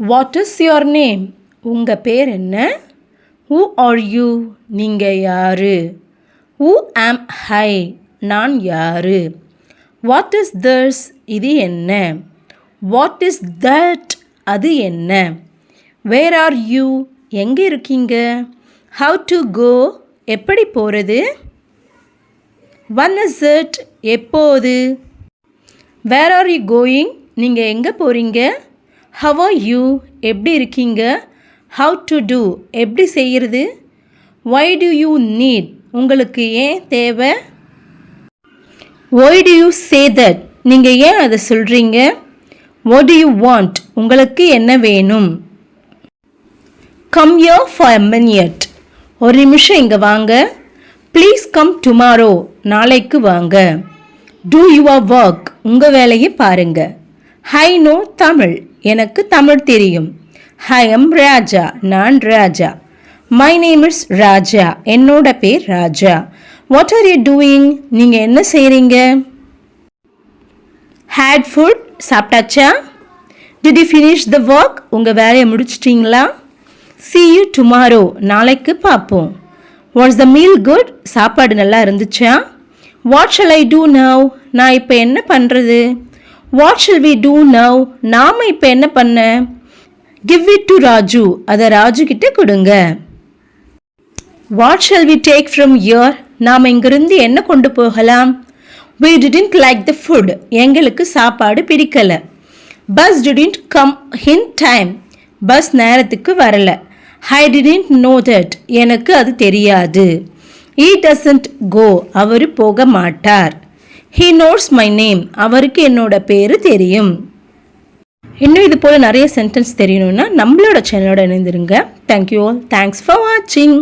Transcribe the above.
What is your name? உங்கள் பேர் என்ன? Who are you? நீங்கள் யாரு? Who am I? நான் யாரு? What is this? இது என்ன? What is that? அது என்ன? Where are you? எங்கே இருக்கீங்க? How to go? எப்படி போகிறது? when is it? எப்போது? Where are you going? நீங்கள் எங்கே போகிறீங்க? how are you? எப்படி இருக்கீங்க? how to do? எப்படி செய்கிறது? why do you need? உங்களுக்கு ஏன் தேவை? why do you say that? நீங்கள் ஏன் அதை சொல்கிறீங்க? what do you want? உங்களுக்கு என்ன வேணும்? come here for a minute. ஒரு நிமிஷம் இங்கே வாங்க. Please come tomorrow. நாளைக்கு வாங்க. do your work. உங்கள் வேலையை பாருங்க. I know Tamil. எனக்கு தமிழ் தெரியும். I am ராஜா. நான் ராஜா. my name is ராஜா. என்னோட பேர் ராஜா. what are you doing? நீங்கள் என்ன செய்கிறீங்க? had food. சாப்பிட்டாச்சா? did you finish the work? உங்கள் வேலையை முடிச்சிட்டிங்களா? see you tomorrow. நாளைக்கு பார்ப்போம். was the meal good? சாப்பாடு நல்லா இருந்துச்சா? what shall I do now? நான் இப்போ என்ன பண்ணுறது? what shall we do now? நாம் இப்போ என்ன பண்ண? give it to Raju. அதை ராஜு கிட்ட கொடுங்க. what shall we take from here? நாம் இங்கிருந்து என்ன கொண்டு போகலாம்? we didn't like the food. எங்களுக்கு சாப்பாடு பிடிக்கல. bus didn't come in time. Bus நேரத்துக்கு வரல. I didn't know that. எனக்கு அது தெரியாது. he doesn't go. அவர் போக மாட்டார். he knows my name. அவருக்கு என்னோட பேரு தெரியும். இன்னும் இது போல நிறைய சென்டென்ஸ் தெரியணும்னா நம்மளோட சேனலோட இணைந்திருங்க. Thank you all. தேங்க்ஸ் ஃபார் வாட்சிங்.